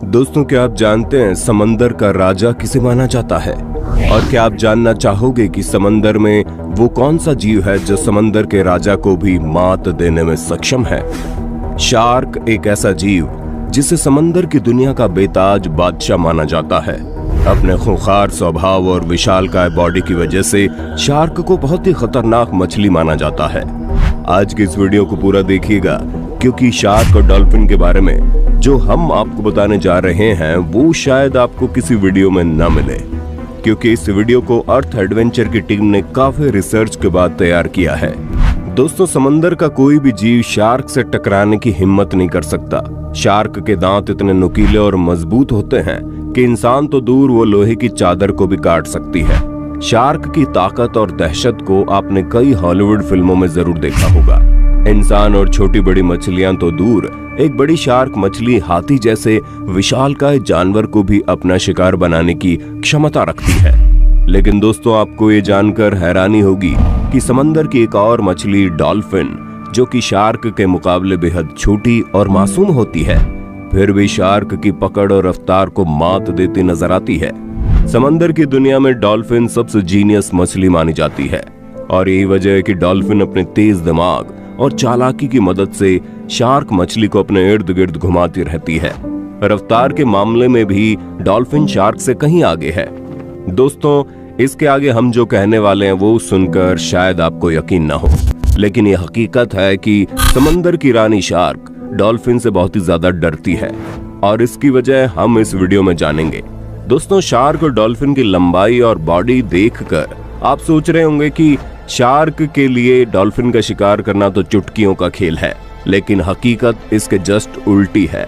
दोस्तों, क्या आप जानते हैं समंदर का राजा किसे माना जाता है? और क्या आप जानना चाहोगे कि समंदर में वो कौन सा जीव है जो समंदर के राजा को भी मात देने में सक्षम है? शार्क एक ऐसा जीव जिसे समंदर की दुनिया का बेताज बादशाह माना जाता है। अपने खूंखार स्वभाव और विशालकाय बॉडी की वजह से शार्क को बहुत ही खतरनाक मछली माना जाता है। आज की इस वीडियो को पूरा देखिएगा, क्योंकि शार्क और डॉल्फिन के बारे में जो हम आपको बताने जा रहे हैं वो शायद आपको किसी वीडियो में न मिले, क्योंकि इस वीडियो को अर्थ एडवेंचर की टीम ने काफी रिसर्च के बाद तैयार किया है। दोस्तों, समंदर का कोई भी जीव शार्क से टकराने की हिम्मत नहीं कर सकता। शार्क के दांत इतने नुकीले और मजबूत होते हैं कि इंसान तो दूर, वो लोहे की चादर को भी काट सकती है। शार्क की ताकत और दहशत को आपने कई हॉलीवुड फिल्मों में जरूर देखा होगा। इंसान और छोटी बड़ी मछलियां तो दूर, एक बड़ी शार्क मछली हाथी जैसे विशालकाय जानवर को भी अपना शिकार बनाने की क्षमता रखती है। लेकिन दोस्तों, आपको ये जानकर हैरानी होगी कि समंदर की एक और मछली डॉल्फिन, जो कि शार्क के मुकाबले बेहद छोटी और मासूम होती है, फिर भी शार्क की पकड़ और रफ्तार को मात देती नजर आती है। समंदर की दुनिया में डॉल्फिन सबसे जीनियस मछली मानी जाती है, और यही वजह है कि डॉल्फिन अपने तेज दिमाग और चालाकी की मदद से शार्क मछली को अपने इर्द गिर्द घुमाती रहती है। रफ्तार के मामले में भी डॉल्फिन शार्क से कहीं आगे है। दोस्तों, इसके आगे हम जो कहने वाले हैं वो सुनकर शायद आपको यकीन ना हो, लेकिन ये हकीकत है कि समंदर की रानी शार्क डॉल्फिन से बहुत ही ज्यादा डरती है, और इसकी वजह हम इस वीडियो में जानेंगे। दोस्तों, शार्क और डॉल्फिन की लंबाई और बॉडी देखकर आप सोच रहे होंगे कि शार्क के लिए डॉल्फिन का शिकार करना तो चुटकियों का खेल है, लेकिन हकीकत इसके जस्ट उल्टी है।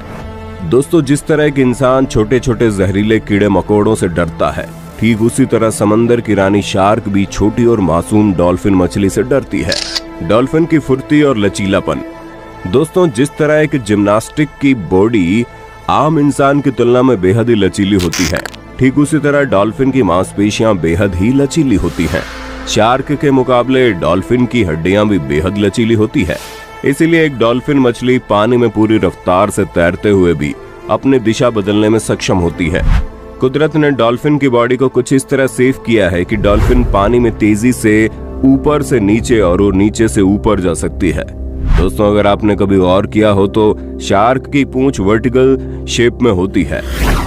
दोस्तों, जिस तरह के इंसान छोटे छोटे जहरीले कीड़े मकोड़ों से डरता है, ठीक उसी तरह समंदर की रानी शार्क भी छोटी और मासूम डॉल्फिन मछली से डरती है। डॉल्फिन की फुर्ती और लचीलापन। दोस्तों, जिस तरह एक जिम्नास्टिक की बॉडी आम इंसान की तुलना में बेहद ही लचीली होती है, ठीक उसी तरह डॉल्फिन की मांसपेशियां बेहद ही लचीली होती हैं। शार्क के मुकाबले डॉल्फिन की हड्डियां भी बेहद लचीली होती है। इसीलिए एक डॉल्फिन मछली पानी में पूरी रफ्तार से तैरते हुए भी अपनी दिशा बदलने में सक्षम होती है। कुदरत ने डॉल्फिन की बॉडी को कुछ इस तरह सेव किया है कि डॉल्फिन पानी में तेजी से ऊपर से नीचे और नीचे से ऊपर जा सकती है। दोस्तों, अगर आपने कभी गौर किया हो तो शार्क की पूंछ वर्टिकल शेप में होती है,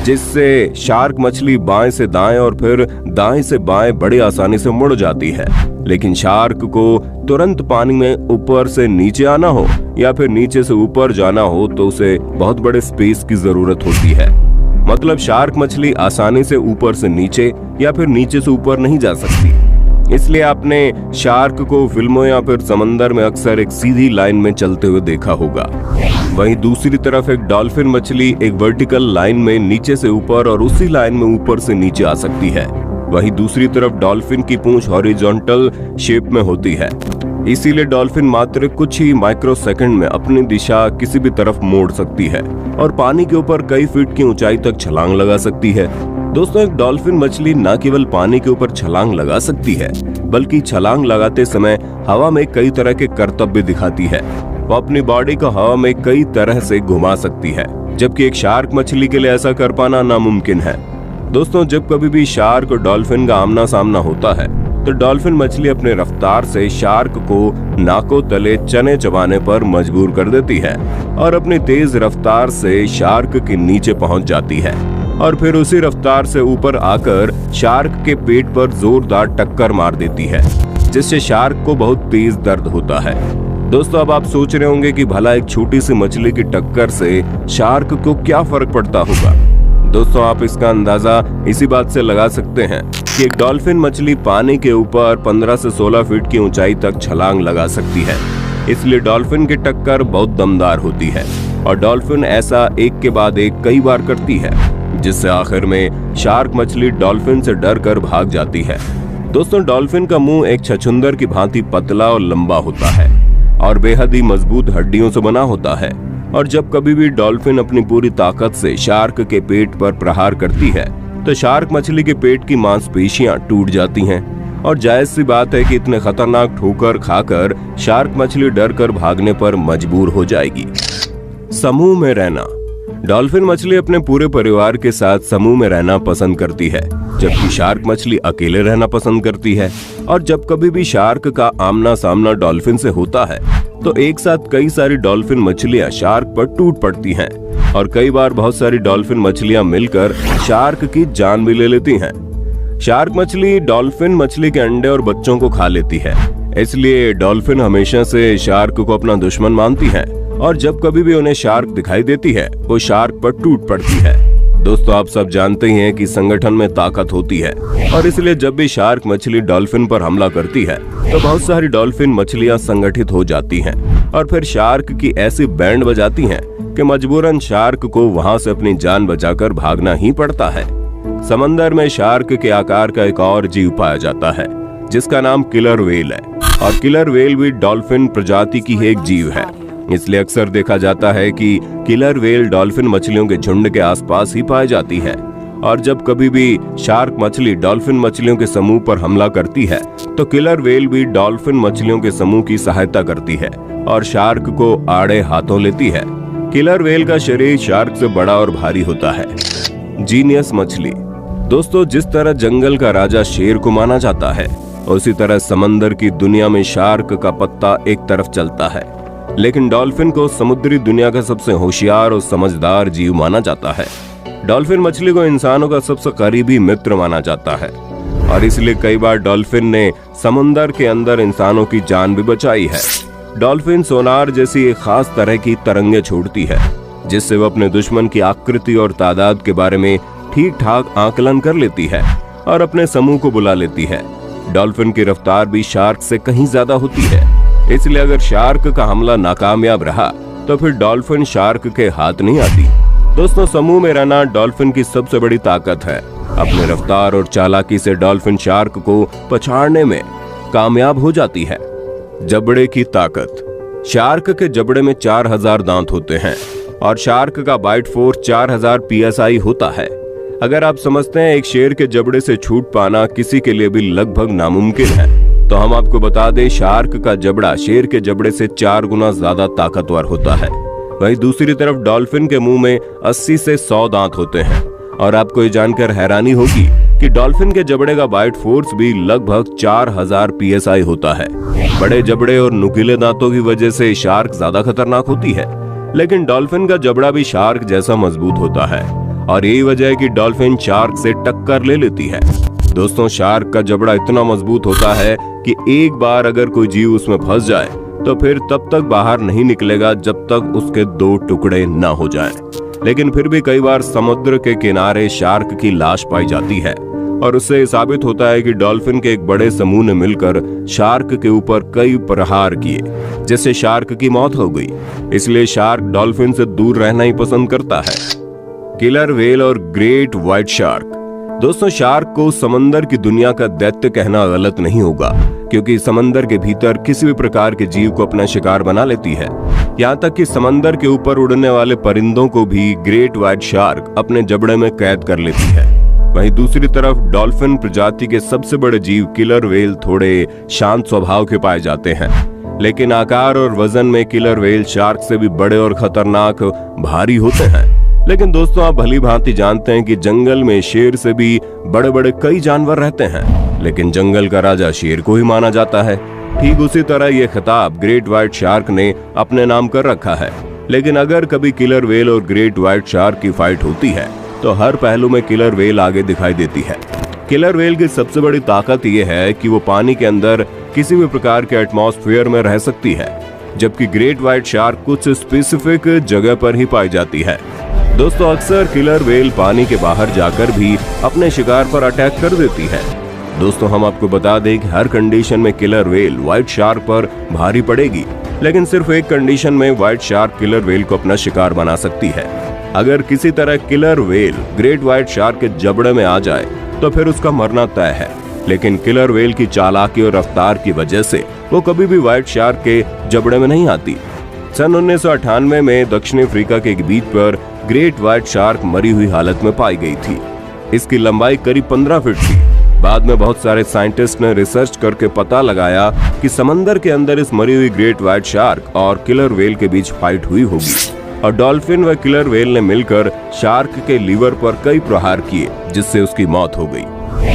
जिससे शार्क मछली बाएं से दाएं और फिर दाएं से बाएं बड़ी आसानी से मुड़ जाती है। लेकिन शार्क को तुरंत पानी में ऊपर से नीचे आना हो या फिर नीचे से ऊपर जाना हो तो उसे बहुत बड़े स्पेस की जरूरत होती है। मतलब शार्क मछली आसानी से ऊपर से नीचे या फिर नीचे से ऊपर नहीं जा सकती। इसलिए आपने शार्क को फिल्मों या फिर समंदर में अक्सर एक सीधी लाइन में चलते हुए देखा होगा। वहीं दूसरी तरफ एक डॉल्फिन मछली एक वर्टिकल लाइन में नीचे से ऊपर और उसी लाइन में ऊपर से नीचे आ सकती है। वहीं दूसरी तरफ डॉल्फिन की पूंछ हॉरिजॉन्टल शेप में होती है। इसीलिए डॉल्फिन मात्र कुछ ही माइक्रो सेकंड में अपनी दिशा किसी भी तरफ मोड़ सकती है और पानी के ऊपर कई फीट की ऊंचाई तक छलांग लगा सकती है। दोस्तों, एक डॉल्फिन मछली न केवल पानी के ऊपर छलांग लगा सकती है, बल्कि छलांग लगाते समय हवा में कई तरह के करतब भी दिखाती है। वो अपनी बॉडी को हवा में कई तरह से घुमा सकती है, जबकि एक शार्क मछली के लिए ऐसा कर पाना नामुमकिन है। दोस्तों, जब कभी भी शार्क और डॉल्फिन का आमना सामना होता है तो डॉल्फिन मछली अपने रफ्तार से शार्क को नाकों तले चने चबाने पर मजबूर कर देती है और अपनी तेज रफ्तार से शार्क के नीचे पहुंच जाती है, और फिर उसी रफ्तार से ऊपर आकर शार्क के पेट पर जोरदार टक्कर मार देती है, जिससे शार्क को बहुत तेज दर्द होता है। दोस्तों, अब आप सोच रहे होंगे कि भला एक छोटी सी मछली की टक्कर से शार्क को क्या फर्क पड़ता होगा। दोस्तों, आप इसका अंदाजा इसी बात से लगा सकते हैं कि एक डॉल्फिन मछली पानी के ऊपर 15 से 16 फीट की ऊंचाई तक छलांग लगा सकती है। इसलिए डॉल्फिन की टक्कर बहुत दमदार होती है, और डॉल्फिन ऐसा एक के बाद एक कई बार करती है, जिससे आखिर में शार्क मछली डॉल्फिन से डर कर भाग जाती है। दोस्तों, डॉल्फिन का मुंह एक छछूंदर की भांति पतला और लंबा होता है और बेहद ही मजबूत हड्डियों से बना होता है, और जब कभी भी डॉल्फिन अपनी पूरी ताकत से शार्क के पेट पर प्रहार करती है तो शार्क मछली के पेट की मांसपेशियां टूट जाती हैं, और जायज सी बात है कि इतने खतरनाक ठोकर खाकर शार्क मछली डर कर भागने पर मजबूर हो जाएगी। समूह में रहना। डॉल्फिन मछली अपने पूरे परिवार के साथ समूह में रहना पसंद करती है, जबकि शार्क मछली अकेले रहना पसंद करती है। और जब कभी भी शार्क का आमना सामना डॉल्फिन से होता है तो एक साथ कई सारी डॉल्फिन मछलियां शार्क पर टूट पड़ती हैं और कई बार बहुत सारी डॉल्फिन मछलियां मिलकर शार्क की जान भी ले लेती हैं। शार्क मछली डॉल्फिन मछली के अंडे और बच्चों को खा लेती है, इसलिए डॉल्फिन हमेशा से शार्क को अपना दुश्मन मानती है और जब कभी भी उन्हें शार्क दिखाई देती है वो शार्क पर टूट पड़ती है। दोस्तों, आप सब जानते ही हैं कि संगठन में ताकत होती है और इसलिए जब भी शार्क मछली डॉल्फिन पर हमला करती है तो बहुत सारी डॉल्फिन मछलियां संगठित हो जाती हैं और फिर शार्क की ऐसी बैंड बजाती हैं कि मजबूरन शार्क को वहां से अपनी जान बचाकर भागना ही पड़ता है। समंदर में शार्क के आकार का एक और जीव पाया जाता है जिसका नाम किलर व्हेल है और किलर व्हेल भी डॉल्फिन प्रजाति की एक जीव है। इसलिए अक्सर देखा जाता है कि किलर व्हेल डॉल्फिन मछलियों के झुंड के आसपास ही पाई जाती है और जब कभी भी शार्क मछली डॉल्फिन मछलियों के समूह पर हमला करती है तो किलर व्हेल भी डॉल्फिन मछलियों के समूह की सहायता करती है और शार्क को आड़े हाथों लेती है। किलर व्हेल का शरीर शार्क से बड़ा और भारी होता है। जीनियस मछली। दोस्तों, जिस तरह जंगल का राजा शेर को माना जाता है उसी तरह समंदर की दुनिया में शार्क का पत्ता एक तरफ चलता है, लेकिन डॉल्फिन को समुद्री दुनिया का सबसे होशियार और समझदार जीव माना जाता है। डॉल्फिन मछली को इंसानों का सबसे करीबी मित्र माना जाता है और इसलिए कई बार डॉल्फिन ने समुद्र के अंदर इंसानों की जान भी बचाई है। डॉल्फिन सोनार जैसी एक खास तरह की तरंगे छोड़ती है जिससे वो अपने दुश्मन की आकृति और तादाद के बारे में ठीक ठाक आकलन कर लेती है और अपने समूह को बुला लेती है। डॉल्फिन की रफ्तार भी शार्क से कहीं ज्यादा होती है, इसलिए अगर शार्क का हमला नाकामयाब रहा तो फिर डॉल्फिन शार्क के हाथ नहीं आती। दोस्तों, समूह में रहना डॉल्फिन की सबसे बड़ी ताकत है। अपने रफ्तार और चालाकी से डॉल्फिन शार्क को पछाड़ने में कामयाब हो जाती है। जबड़े की ताकत। शार्क के जबड़े में 4000 दांत होते हैं और शार्क का बाइट फोर्स 4000 PSI होता है। अगर आप समझते हैं एक शेर के जबड़े से छूट पाना किसी के लिए भी लगभग नामुमकिन है, तो हम आपको बता दें शार्क का जबड़ा शेर के जबड़े से 4 गुना ज्यादा ताकतवर होता है। वहीं दूसरी तरफ डॉल्फिन के मुंह में 80 से 100 दांत होते हैं और आपको ये जानकर हैरानी होगी कि डॉल्फिन के जबड़े का बाइट फोर्स भी लगभग 4000 PSI होता है। बड़े जबड़े और नुकीले दांतों की वजह से शार्क ज्यादा खतरनाक होती है, लेकिन डॉल्फिन का जबड़ा भी शार्क जैसा मजबूत होता है और यही वजह है कि डॉल्फिन शार्क से टक्कर ले लेती है। दोस्तों, शार्क का जबड़ा इतना मजबूत होता है कि एक बार अगर कोई जीव उसमें फंस जाए तो फिर तब तक बाहर नहीं निकलेगा जब तक उसके 2 टुकड़े न हो जाएं। लेकिन फिर भी कई बार समुद्र के किनारे शार्क की लाश पाई जाती है और उससे साबित होता है कि डॉल्फिन के एक बड़े समूह ने मिलकर शार्क के ऊपर कई प्रहार किए, जिससे शार्क की मौत हो गई। इसलिए शार्क डॉल्फिन से दूर रहना ही पसंद करता है। किलर व्हेल और ग्रेट व्हाइट शार्क। दोस्तों, शार्क को समंदर की दुनिया का दैत्य कहना गलत नहीं होगा, क्योंकि समंदर के भीतर किसी भी प्रकार के जीव को अपना शिकार बना लेती है। यहाँ तक कि समंदर के ऊपर उड़ने वाले परिंदों को भी ग्रेट व्हाइट शार्क अपने जबड़े में कैद कर लेती है। वहीं दूसरी तरफ डॉल्फिन प्रजाति के सबसे बड़े जीव किलर व्हेल थोड़े शांत स्वभाव के पाए जाते हैं, लेकिन आकार और वजन में किलर व्हेल शार्क से भी बड़े और खतरनाक भारी होते हैं। लेकिन दोस्तों, आप भली भांति जानते हैं कि जंगल में शेर से भी बड़े बड़े कई जानवर रहते हैं, लेकिन जंगल का राजा शेर को ही माना जाता है। ठीक उसी तरह ये खिताब ग्रेट व्हाइट शार्क ने अपने नाम कर रखा है। लेकिन अगर कभी किलर व्हेल और ग्रेट व्हाइट शार्क की फाइट होती है तो हर पहलू में किलर व्हेल आगे दिखाई देती है। किलर व्हेल की सबसे बड़ी ताकत यह है कि वो पानी के अंदर किसी भी प्रकार के एटमॉस्फेयर में रह सकती है, जबकि ग्रेट व्हाइट शार्क कुछ स्पेसिफिक जगह पर ही पाई जाती है। दोस्तों, अक्सर किलर व्हेल पानी के बाहर जाकर भी अपने शिकार पर अटैक कर देती है। दोस्तों, हम आपको बता दें कि हर कंडीशन में किलर व्हेल व्हाइट शार्क पर भारी पड़ेगी, लेकिन सिर्फ एक कंडीशन में व्हाइट शार्क किलर व्हेल को अपना शिकार बना सकती है। अगर किसी तरह killer whale great white shark के जबड़े में आ जाए तो फिर उसका मरना तय है। लेकिन किलर व्हेल की चालाकी और रफ्तार की वजह से वो कभी भी व्हाइट शार्क के जबड़े में नहीं आती। सन 1998 में दक्षिण अफ्रीका के एक बीच पर ग्रेट व्हाइट शार्क मरी हुई हालत में पाई गई थी। इसकी लंबाई करीब 15 फीट थी। बाद में बहुत सारे साइंटिस्ट ने रिसर्च करके पता लगाया कि समंदर के अंदर इस मरी हुई ग्रेट व्हाइट शार्क और किलर व्हेल के बीच फाइट हुई होगी और डॉल्फिन व किलर व्हेल ने मिलकर शार्क के लीवर पर कई प्रहार किए, जिससे उसकी मौत हो गई।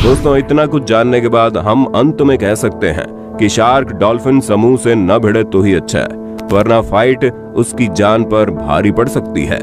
दोस्तों, इतना कुछ जानने के बाद हम अंत में कह सकते हैं कि शार्क डॉल्फिन समूह से न भिड़े तो ही अच्छा है, वरना फाइट उसकी जान पर भारी पड़ सकती है।